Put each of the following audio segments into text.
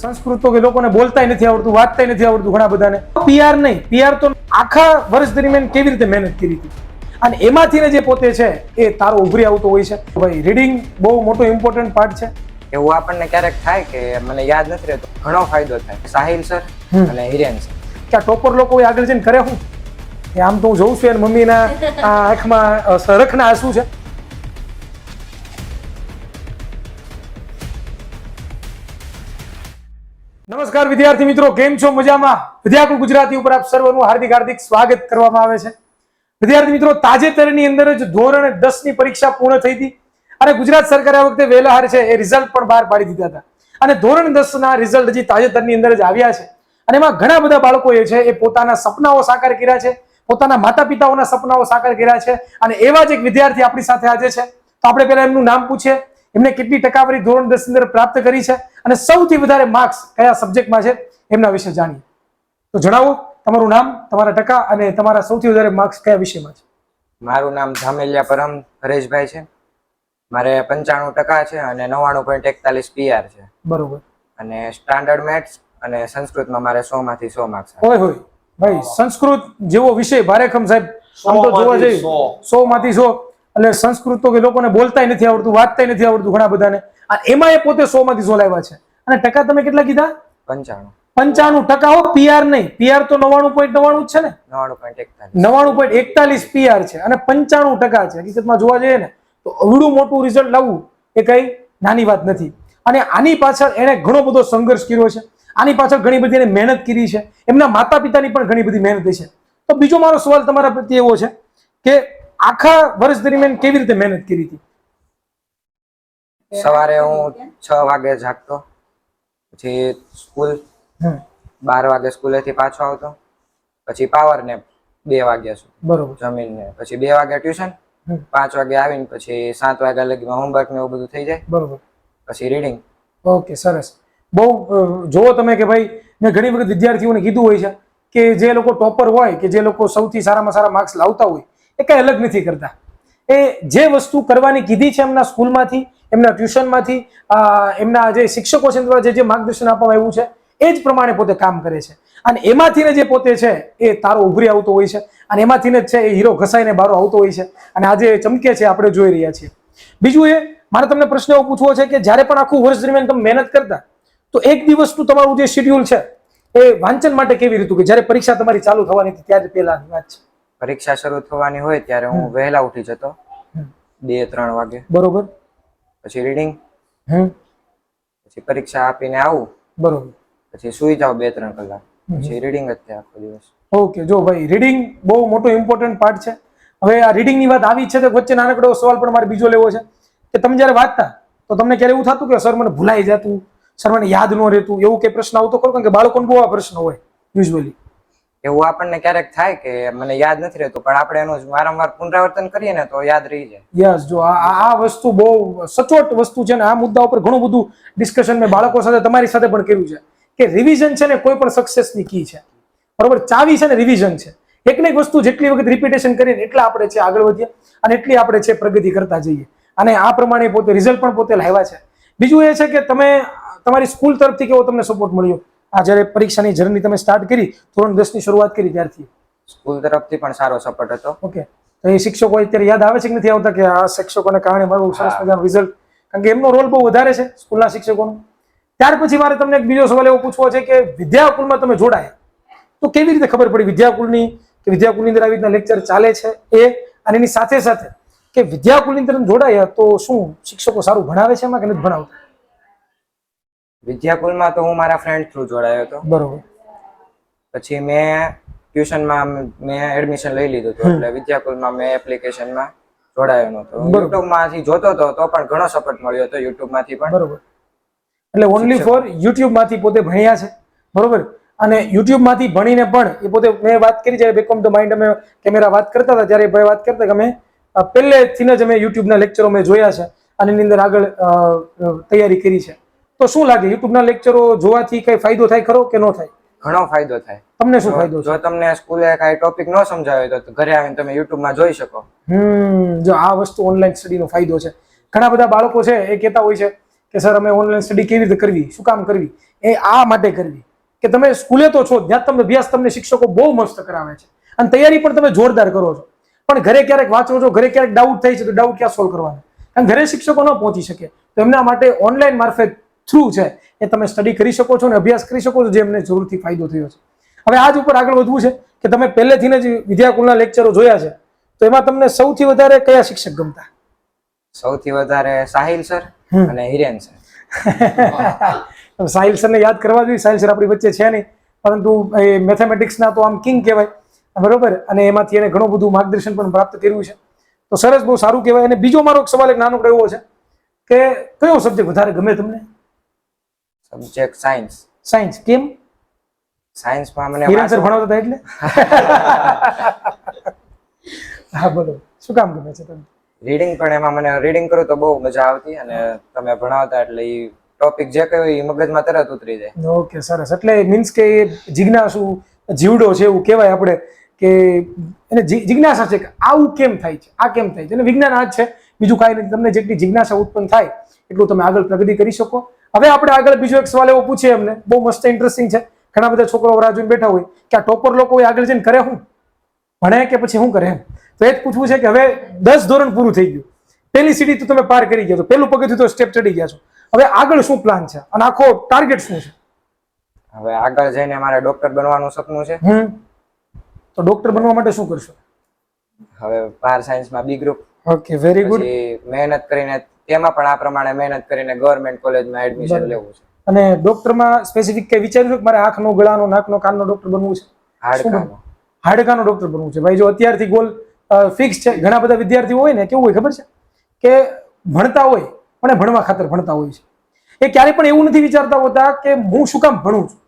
સંસ્કૃત તો કે લોકોને બોલતાય નથી આવડતું, વાંચતાય નથી આવડતું ઘણા બધાને. પીઆર નહીં, પીઆર તો આખા વર્ષ દરમિયાન કેવી રીતે મહેનત કરી હતી અને એમાંથી જે પોતે છે એ તારો ઉભરી આવતો હોય છે. ભાઈ રીડિંગ બહુ મોટો ઇમ્પોર્ટન્ટ પાર્ટ છે. એવું આપણને ક્યારેક થાય કે મને યાદ નથી રહેતું, ઘણો ફાયદો થાય. સાહિલ સર અને હિરેન સર કે આ ટોપર લોકો આગળ જઈને કરે હું એ આમ તો હું જોઉં છું અને મમ્મીના આંખમાં સરખના આંસુ છે. નમસ્કાર વિદ્યાર્થી મિત્રો, કેમ છો? મજામાં? વિદ્યાકુલ ગુજરાતી ઉપર આપ સર્વનું હાર્દિક સ્વાગત કરવામાં આવે છે. વિદ્યાર્થી મિત્રો, તાજેતરની અંદર જ ધોરણ 10 ની પરીક્ષા પૂર્ણ થઈ હતી અને ગુજરાત સરકારે આ વખતે વહેલા હાર છે એ રિઝલ્ટ પણ બહાર પાડી દીધા હતા અને ધોરણ 10 ના રિઝલ્ટ હજી તાજેતરની અંદર જ આવ્યા છે અને એમાં ઘણા બધા બાળકો એ છે એ પોતાના સપનાઓ સાકાર કર્યા છે, પોતાના માતા પિતાઓના સપનાઓ સાકાર કર્યા છે અને એવા જ એક વિદ્યાર્થી આપણી સાથે આજે છે. તો આપણે પહેલા એમનું નામ પૂછીએ, એમને કેટલી ટકાવારી ધોરણ 10 ની અંદર પ્રાપ્ત કરી છે અને સૌથી વધારે માર્ક્સ કયા સબ્જેક્ટમાં છે એમના વિશે જાણીએ. તો જણાવો તમારું નામ, તમારા ટકા અને તમારા સૌથી વધારે માર્ક્સ કયા વિષયમાં છે. મારું નામ ધામેલિયા પરમ હરેશભાઈ છે. મારે 95% છે અને 99.41 પીઆર છે. બરોબર. અને સ્ટાન્ડર્ડ મેથ્સ અને સંસ્કૃતમાં મારે 100 માંથી 100 માર્ક્સ હોય હોય ભાઈ, સંસ્કૃત જેવો વિષય ભારેખમ સાહેબ, આમ તો જોવા જઈએ 100 માંથી 100 એટલે સંસ્કૃત તો કે લોકોને બોલતાય નથી આવડતું, વાંચતાય નથી આવડતું ઘણા બધાને અને એમાં એ પોતે 100 માંથી 100 લાવ્યા છે. અને ટકા તમે કેટલા કીધા? 95% હો, પીઆર નહીં. પીઆર તો 99.99 છે ને, 99.41 પીઆર છે અને 95% છે. હકીકતમાં જોવા જઈએ ને તો અવડું મોટું રિઝલ્ટ લાવવું એ કઈ નાની વાત નથી અને આની પાછળ એને ઘણો બધો સંઘર્ષ કર્યો છે. આની પાછળ ઘણી બધી એને મહેનત કરી છે, એમના માતા પિતાની પણ ઘણી બધી મહેનત છે. તો બીજો મારો સવાલ તમારા પ્રત્યે એવો છે કે આખા વર્ષ દરમિયાન કેવી રીતે મહેનત કરી હતી? સવારે હું 6 વાગે જાગતો, પછી સ્કૂલ 12 વાગે સ્કૂલેથી પાછો આવતો, પછી પાવર નેપ 2 વાગ્યા સુધી બરોબર જમીને, પછી 2 વાગે ટ્યુશન, 5 વાગે આવીને પછી 7 વાગ્યા લગીમાં હોમવર્ક ને એવું બધું થઈ જાય. બરોબર. પછી રીડિંગ. ઓકે, સરસ. બહુ જોવો તમે કે ભાઈ મેં ઘણી વખત વિદ્યાર્થીઓને કીધું હોય છે કે જે લોકો ટોપર હોય કે જે લોકો સૌથી સારામાં સારા માર્ક્સ લાવતા હોય એ કઈ અલગ નથી કરતા. એ જે વસ્તુ કરવાની કીધી છે એમના સ્કૂલમાંથી, એમના ટ્યુશનમાંથી, એમના જે શિક્ષકો છે દ્વારા જે માર્ગદર્શન આપવામાં આવ્યું છે એ જ પ્રમાણે પોતે કામ કરે છે અને એમાંથી જે પોતે છે એ તારો ઉભરી આવતો હોય છે અને એમાંથી જ છે એ હીરો ઘસાઈને બારો આવતો હોય છે અને આજે ચમકે છે આપણે જોઈ રહ્યા છીએ. બીજું એ મારે તમને પ્રશ્ન એવો પૂછવો છે કે જ્યારે પણ આખું વર્ષ દરમિયાન તમે મહેનત કરતા તો એક દિવસનું તમારું જે શેડ્યુલ છે એ વાંચન માટે કેવી રીતું કે જ્યારે પરીક્ષા તમારી ચાલુ થવાની હતી ત્યારે પહેલાની વાત છે? પરીક્ષા શરૂ થવાની હોય ત્યારે હું વહેલા ઉઠી જતો 2-3 વાગે. બરોબર. પછી રીડિંગ, પછી પરીક્ષા આપીને આવું. બરોબર. પછી સુઈ જાવ 2-3 કલાક, પછી રીડિંગ જ થાય આખો દિવસ. ઓકે, જો ભાઈ રીડિંગ બહુ મોટો ઇમ્પોર્ટન્ટ પાર્ટ છે. હવે આ રીડિંગ ની વાત આવી છે તો વચ્ચે નાનકડો સવાલ પણ મારે બીજો લેવો છે કે તમે જયારે વાંચતા તો તમને ક્યારે એવું થતું કે સર મને ભૂલાઈ જતું, સર મને યાદ ન રહેતું, એવું કઈ પ્રશ્ન આવતો ખરો? કારણ કે બાળકોને બહુ આ પ્રશ્ન હોય યુઝ્યુઅલી. એવું આપણને ક્યારેક થાય કે મને યાદ નથી રહેતું, પણ આપણે એનું વારંવાર પુનરાવર્તન કરીએ ને તો યાદ રહી જાય. યસ, જો આ વસ્તુ બહુ સચોટ વસ્તુ છે ને આ મુદ્દા ઉપર ઘણું બધું ડિસ્કશન મેં બાળકો સાથે, તમારી સાથે પણ કર્યું છે કે રિવિઝન છે ને કોઈ પણ સક્સેસની કી છે. બરોબર, ચાવી છે ને રિવિઝન છે. એક ને એક વસ્તુ જેટલી વખત રિપીટેશન કરીએ એટલા આપણે છે આગળ વધીએ અને એટલી આપણે છે પ્રગતિ કરતા જઈએ અને આ પ્રમાણે પોતે રિઝલ્ટ પણ પોતે લાવ્યા છે. બીજું એ છે કે તમે તમારી સ્કૂલ તરફથી કેવો તમને સપોર્ટ મળ્યો આ જ્યારે પરીક્ષાની જર્ની તમે સ્ટાર્ટ કરી, ધોરણ 10 ની શરૂઆત કરી ત્યારથી? સ્કૂલ તરફથી પણ સારો સપોર્ટ હતો. ઓકે, તો એ શિક્ષકો અત્યારે યાદ આવે છે કે નથી આવતા કે આ શિક્ષકોને કારણે મારું સરસ મજાનું રિઝલ્ટ? કારણ કે એમનો રોલ બહુ વધારે છે સ્કૂલના શિક્ષકોનો. ત્યાર પછી મારે તમને એક બીજો સવાલ એવો પૂછવો છે કે વિદ્યાકુલમાં તમે જોડાયા તો કેવી રીતે ખબર પડી વિદ્યાકુલની કે વિદ્યાકુલની અંદર આવી રીતના લેક્ચર ચાલે છે એ, અને એની સાથે સાથે કે વિદ્યાકુલની અંદર જોડાયા તો શું શિક્ષકો સારું ભણાવે છે એમાં કે નથી ભણાવતા? વિદ્યાકુલમાં તો હું મારા ફ્રેન્ડ થ્રુ જોડાયો હતો. બરોબર. પછી મેં ટ્યુશનમાં મેં એડમિશન લઈ લીધું હતું એટલે વિદ્યાકુલમાં મેં એપ્લિકેશનમાં જોડાયો નહોતો. યુટ્યુબમાંથી જોતો હતો તો પણ ઘણો સપોર્ટ મળ્યો હતો યુટ્યુબમાંથી પણ. બરોબર. એટલે ઓનલી ફોર યુટ્યુબમાંથી પોતે ભણ્યા છે. બરોબર. અને યુટ્યુબમાંથી ભણીને પણ એ પોતે, મેં વાત કરી જ્યારે બેક ઓફ ધ માઇન્ડ અમે કેમેરા વાત કરતા હતા ત્યારે ભાઈ વાત કરતા કે અમે પહેલેથી જ અમે યુટ્યુબના લેક્ચરો મેં જોયા છે અને એની અંદર આગળ તૈયારી કરી છે. તો શું લાગે યુટ્યુબના લેક્ચરો જોવાથી કઈ ફાયદો થાય ખરો કે ન થાય? ઘણો ફાયદો થાય. તમને શું ફાયદો? જો તમને સ્કૂલે કઈ ટોપિક ન સમજાવ્યો તો ઘરે આવીને તમે યુટ્યુબમાં જોઈ શકો. જો આ વસ્તુ ઓનલાઈન સ્ટડીનો ફાયદો છે. ઘણા બધા બાળકો છે એ કહેતા હોય છે કે સર અમે ઓનલાઈન સ્ટડી કેવી રીતે કરવી, શું કામ કરવી? એ આ માટે કરવી કે તમે સ્કૂલે તો છો જ્યાં તમને અભ્યાસ તમને શિક્ષકો બહુ મસ્ત કરાવે છે અને તૈયારી પણ તમે જોરદાર કરો છો, પણ ઘરે ક્યારેક વાંચો છો, ઘરે ક્યારેક ડાઉટ થાય છે તો ડાઉટ ક્યાં સોલ્વ કરવાના, અને ઘરે શિક્ષકો ન પહોંચી શકે તો એમના માટે ઓનલાઈન મારફત થ્રુ છે એ તમે સ્ટડી કરી શકો છો અને અભ્યાસ કરી શકો છો, જે એમને જરૂરથી ફાયદો થયો છે. હવે આજ ઉપર આગળ વધવું છે કે તમે પહેલેથી જ વિદ્યાકુલના લેક્ચરો જોયા છે, તો એમાં તમને સૌથી વધારે કયા શિક્ષક ગમતા? સૌથી વધારે સાહિલ સર અને હિરેન સર. સાહિલ સરને યાદ કરવા જોઈએ. સાહિલ સર આપણી વચ્ચે છે નહીં, પરંતુ એ મેથેમેટિક્સના તો આમ કિંગ કહેવાય, બરોબર, અને એમાંથી એને ઘણું બધું માર્ગદર્શન પણ પ્રાપ્ત કર્યું છે, તો સરસ, બહુ સારું કહેવાય. અને બીજો મારો સવાલ એક નાનો એવો છે કે કયો સબ્જેક્ટ વધારે ગમે તમને? Subject science. સાયન્સ. કેમ? સાયન્સમાં મને હિરેન સર ભણાવતા હતા એટલે? હા, બોલો, શું કામ ગમે છે તમને? રીડિંગ પણ એમાં મને રીડિંગ કરું તો બહુ મજા આવતી, અને તમે ભણાવતા એટલે એ ટોપિક જે કહ્યું એ મગજમાં તરત ઉતરી જાય. ઓકે, સરસ. એટલે મીન્સ કે એ જિજ્ઞાસુ જીવડો છે એવું કહેવાય આપણે, કે એને જિજ્ઞાસા છે કે આવું કેમ થાય છે, આ કેમ થાય છે, અને વિજ્ઞાન આ જ છે, બીજું કાંઈ નથી. તમને જેટલી જિજ્ઞાસા ઉત્પન્ન થાય એટલું તમે આગળ પ્રગતિ કરી શકો. હવે આપણે આગળ બીજો એક સવાલ એવો પૂછીએ એમને, બહુ મસ્ત ઇન્ટરેસ્ટિંગ છે. ઘણા બધા છોકરાઓ રાહ જોઈને બેઠા હોય કે આ ટોપર લોકો આગળ જઈને કરે શું, ભણે કે પછી શું કરે એમ. તો એ જ પૂછવું છે કે હવે 10 ધોરણ પૂરું થઈ ગયું, પહેલી સીડી તો તમે પાર કરી ગયા છો, પહેલું પગથિયું તો સ્ટેપ ચડી ગયા છો, હવે આગળ શું પ્લાન છે અને આખો ટાર્ગેટ શું છે? હવે આગળ જઈને મારે ડોક્ટર બનવાનું સપનું છે. તો ડોક્ટર બનવા માટે શું કરશો? હવે બાર સાયન્સમાં B group. Okay, very good. મહેનત કરીને તેમાં પણ આ પ્રમાણે મહેનત કરીને ગવર્મેન્ટ કોલેજમાં એડમિશન લેવું છે. અને ડોક્ટરમાં સ્પેસિફિક કઈ વિચાર્યું છે કે મારે આંખનો, ગળાનો, નાકનો, કાનનો ડોક્ટર બનવું છે? હાડકાનો. હાડકાનો ડોક્ટર બનવું છે. ભાઈ, જો અત્યારથી ગોલ ફિક્સ છે. ઘણા બધા વિદ્યાર્થીઓ હોય ને, કેવું હોય ખબર છે કે ભણતા હોય પણ ભણવા ખાતર ભણતા હોય છે. એ ક્યારેય પણ એવું નથી વિચારતા હોતા કે હું શું કામ ભણું છું.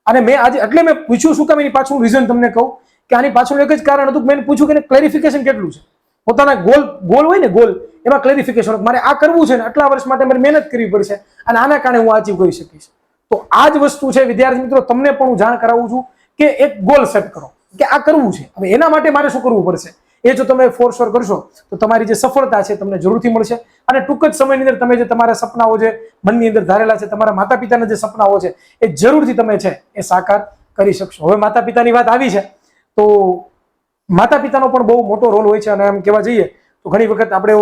અને મેં આજે એટલે મેં પૂછ્યું શું કામ, એની પાછળનું રીઝન તમને કહું કે આની પાછળનું એક જ કારણ હતું કે મેં પૂછ્યું કે ક્લેરિફિકેશન કેટલું છે. પોતાના ગોલ હોય ને, ગોલ, એમાં ક્લેરિફિકેશન મારે આ કરવું છે ને આટલા વર્ષ માટે મારે મહેનત કરવી પડશે અને આના કારણે હું અચીવ કરી શકીશ. તો આ જ વસ્તુ છે વિદ્યાર્થી મિત્રો, તમને પણ હું જાણ કરાવું છું કે એક ગોલ સેટ કરો કે આ કરવું છે. હવે એના માટે મારે શું કરવું પડશે, એ જો તમે ફોર્સ કરશો તો તમારી જે સફળતા છે તમને જરૂરથી મળશે. અને ટૂંક જ સમયની અંદર તમે જે તમારા સપનાઓ જે મનની અંદર ધારેલા છે, તમારા માતા પિતાના જે સપનાઓ છે, એ જરૂરથી તમે છે એ સાકાર કરી શકશો. હવે માતા પિતાની વાત આવી છે તો માતા પિતાનો પણ બહુ મોટો રોલ હોય છે. અને એમ કહેવા જઈએ તો ઘણી વખત આપણે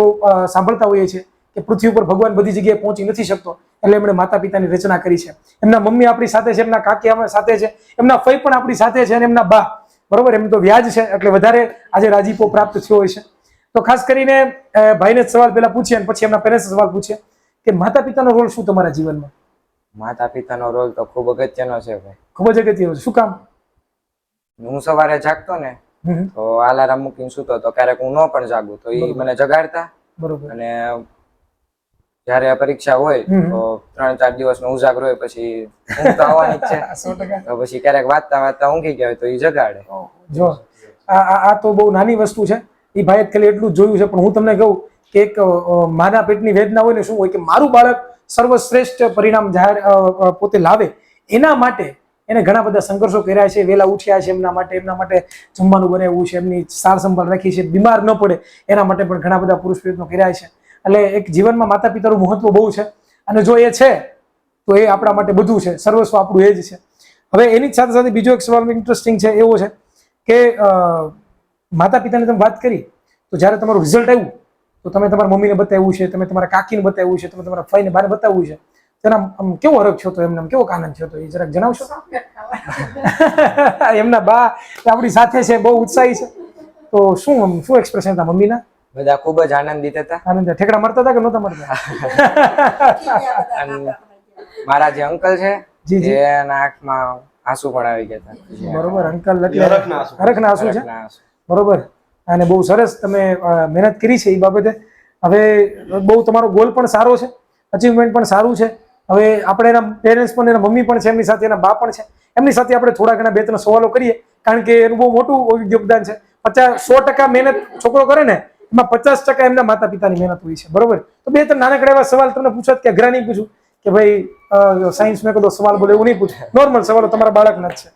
સાંભળતા હોઈએ છીએ કે પૃથ્વી ઉપર ભગવાન બધી જગ્યાએ પહોંચી નથી શકતો, એટલે એમણે માતા પિતાની રચના કરી છે. એમના મમ્મી આપણી સાથે છે, એમના કાકી આપણી સાથે છે, એમના ફઈ પણ આપણી સાથે છે, અને એમના બા, બરોબર, એમ તો વ્યાજ છે એટલે વધારે આજે રાજીપો પ્રાપ્ત થયો હોય છે. તો ખાસ કરીને ભાઈને જ સવાલ પહેલા પૂછીએ અને પછી એમના પેરેન્ટ્સ સવાલ પૂછીએ કે માતા પિતાનો રોલ શું તમારા જીવનમાં? માતા પિતાનો રોલ તો ખૂબ અગત્યનો છે ભાઈ. ખૂબ જ અગત્યનો છે. શું કામ? હું સવારે જાગતો ને તો અલાર્મ મૂકીને સૂતો તો ક્યારેક હું ન પણ જાગું તો એ મને જગાડતા. બરોબર. અને જયારે પરીક્ષા હોય તો 3-4 દિવસનો ઉજાગરો હોય, પછી ઊંઘ તો આવવાની જ છે. 100%. તો પછી ક્યારેક વાંચતા વાંચતા ઊંઘી ગયા હોય તો એ જગાડે. જો આ તો બહુ નાની વસ્તુ છે. એ ભાઈ ખાલી એટલું જ જોયું છે, પણ હું તમને કહું કે એક માના પેટની વેદના હોય ને, શું હોય કે મારું બાળક સર્વશ્રેષ્ઠ પરિણામ જાહેર પોતે લાવે, એના માટે એને ઘણા બધા સંઘર્ષો કર્યા છે, વહેલા ઉઠ્યા છે એમના માટે જમવાનું બનાવ્યું છે, એમની સાર સંભાળ રાખી છે, બીમાર ન પડે એના માટે પણ ઘણા બધા પુરુષ પ્રયત્નો કર્યા છે. એટલે એક જીવનમાં માતા પિતાનું મહત્વ બહુ છે, અને જો એ છે તો એ આપણા માટે બધું છે, સર્વસ્વ આપણું એ જ છે. હવે એની જ સાથે સાથે બીજો એક સવાલ ઇન્ટરેસ્ટિંગ છે, એવો છે કે માતા પિતાની તમે વાત કરી તો જ્યારે તમારું રિઝલ્ટ આવ્યું તો તમે તમારા મમ્મીને બતાવ્યું છે, તમે તમારા કાકીને બતાવ્યું છે, તમે તમારા ફઈને બારે બતાવ્યું છે, તેના આમ કેવો હરખ થયો તો, એમને કેવો આનંદ થયો તો, એ જરાક જણાવશો? એમના બા આપણી સાથે છે, બહુ ઉત્સાહી છે, તો શું એક્સપ્રેશન હતા મમ્મીના? બધા ખૂબ જ આનંદિત હતા. આનંદ. ઠેકડા મારતા હતા કે નહોતા મારતા? મારા જે અંકલ છે એના આંખમાં આંસુ પણ આવી ગયા હતા. બરોબર. અંકલ એટલે હરખના આંસુ છે. બરોબર. અને બહુ સરસ તમે મહેનત કરી છે એ બાબતે. હવે બહુ તમારો ગોલ પણ સારો છે, અચીવમેન્ટ પણ સારું છે. હવે આપણે એના પેરેન્ટ્સ પણ, એના મમ્મી પણ છે, એમની સાથે એના બા પણ છે, એમની સાથે આપણે થોડા ઘણા 2-3 સવાલો કરીએ, કારણ કે એનું બહુ મોટું યોગદાન છે. 100% મહેનત છોકરો કરે ને, એમાં 50% એમના માતા પિતાની મહેનત હોય છે. બરોબર. તો 2-3 નાનકડા એવા સવાલ તમને પૂછત કે અઘરા નહીં પૂછું કે ભાઈ સાયન્સ મેં કદો સવાલ બોલે એવું નહીં પૂછે. નોર્મલ સવાલો તમારા બાળકના જ છે.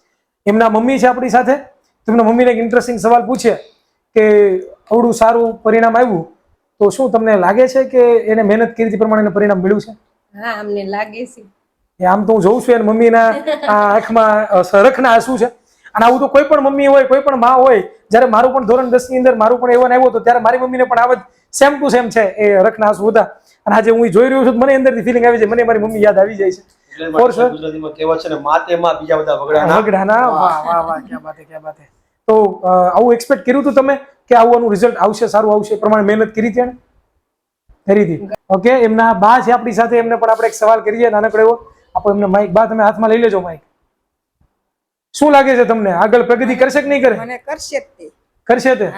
એમના મમ્મી છે આપણી સાથે, તેમના મમ્મીને એક ઇન્ટરેસ્ટિંગ સવાલ પૂછે કે આવડું સારું પરિણામ આવ્યું તો શું તમને લાગે છે કે એને મહેનત કરી પ્રમાણે પરિણામ મળ્યું છે? હા, અમને લાગે છે. એ આમ તો હું જોઉં છું એને મમ્મીના આંખમાં રખના આંસુ છે. અને આવું તો કોઈ પણ મમ્મી હોય, કોઈ પણ માં હોય, જ્યારે મારું પણ ધોરણ 10 ની અંદર મારું પણ એવન આવ્યો હતો ત્યારે મારી મમ્મીને પણ આવા સેમ ટુ સેમ છે એ રખના આંસુ હતા. અને આજે હું જોઈ રહ્યો છું મને અંદરથી ફિલિંગ આવી જાય, મને મારી મમ્મી યાદ આવી જાય છે. ગુજરાતીમાં કહેવત છે ને, માતે માં બીજા બધા વગડાના. વાહ વાહ વાહ, ક્યા બાત હે, ક્યા બાત હે. તો આવું એક્સપેક્ટ કર્યું હતું તમે કે આવું રિઝલ્ટ આવશે, સારું આવશે, પ્રમાણે મહેનત કરી હતી એને? કરી હતી. ઓકે, એમના બા છે આપણી સાથે, એમને પણ આપણે એક સવાલ કરીએ નાનકડો એવો. આપો એમને માઇક. બા તમે હાથમાં લઈ લેજો માઇક. શું લાગે છે તમને, આગળ પ્રગતિ કરશે કે નહીં કરે? મને કરશે જ તે. કરશે તે?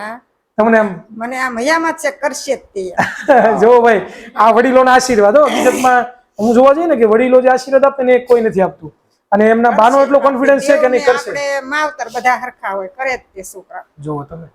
તમને આમ મને આમ હયામાં જ છે, કરશે જ તે. જો ભાઈ, આ વડીલોના આશીર્વાદ. હકીકતમાં હું જોવા જઈએ ને કે વડીલો જે આશીર્વાદ આપે ને એ કોઈ નથી આપતું. અને એમના બાનો એટલો કોન્ફિડન્સ છે કે નહીં કરશે. આપણે માવતર બધા હરખા હોય, કરે જ તે છોકરા. જુઓ તમે,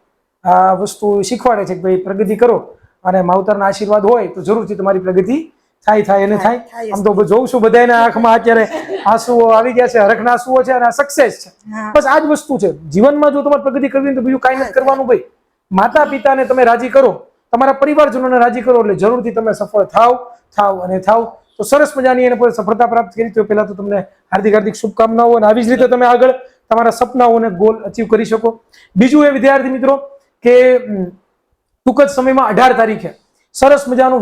આ વસ્તુ શીખવાડે છે કે ભાઈ પ્રગતિ કરો અને માવતરના આશીર્વાદ હોય તો જરૂરથી તમારી પ્રગતિ થાય અને થાય. આમ તો જોઉં છું બધાના આંખમાં અત્યારે આંસુઓ આવી ગયા છે, હરખના આંસુઓ છે અને આ સક્સેસ છે. બસ આ જ વસ્તુ છે જીવનમાં. જો તમારે પ્રગતિ કરવી તો બીજું કાંઈ નથી કરવાનું ભાઈ. માતા પિતાને તમે રાજી કરો, તમારા પરિવારજનોને રાજી કરો એટલે જરૂરથી તમે સફળ થાવ. તો સરસ મજાની એને સફળતા પ્રાપ્ત કરી. તો પહેલા તો તમને હાર્દિક હાર્દિક શુભકામનાઓ, અને આવી જ રીતે તમે આગળ તમારા સપનાઓને ગોલ અચીવ કરી શકો. બીજું એ વિદ્યાર્થી મિત્રો કે ટૂંક જ સમયમાં 18 તારીખે સરસ મજાનું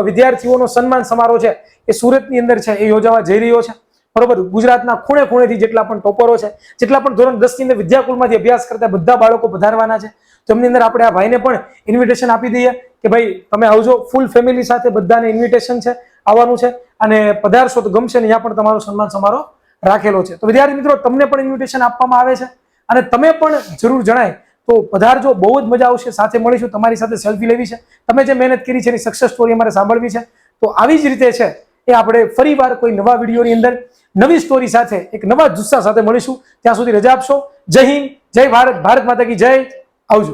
વિદ્યાર્થીઓનો સન્માન સમારોહ છે એ સુરતની અંદર છે, એ યોજાવા જઈ રહ્યો છે. બરોબર, ગુજરાતના ખૂણે ખૂણેથી જેટલા પણ ટોપરો છે, જેટલા પણ ધોરણ 10 ની અંદર વિદ્યાકુલમાંથી અભ્યાસ કરતા બધા બાળકો પધારવાના છે. તો એમની અંદર આપણે આ ભાઈને પણ ઇન્વિટેશન આપી દઈએ કે ભાઈ તમે આવજો, ફૂલ ફેમિલી સાથે બધાને ઇન્વિટેશન છે, આવવાનું છે. અને પધારશો તો ગમશે ને, ત્યાં પણ તમારો સન્માન સમારોહ રાખેલો છે. તો વિદ્યાર્થી મિત્રો, તમને પણ ઇન્વિટેશન આપવામાં આવે છે અને તમે પણ જરૂર જણાય તો પધારજો, બહુ જ મજા આવશે. સાથે મળીશું, તમારી સાથે સેલ્ફી લેવી છે, તમે જે મહેનત કરી છે એની સક્સેસ સ્ટોરી અમારે સાંભળવી છે. તો આવી જ રીતે છે એ આપણે ફરીવાર કોઈ નવા વિડીયોની અંદર નવી સ્ટોરી સાથે એક નવા જુસ્સા સાથે મળીશું. ત્યાં સુધી રજા આપશો. જય હિન્દ, જય ભારત, ભારત માતા કી જય. આવજો.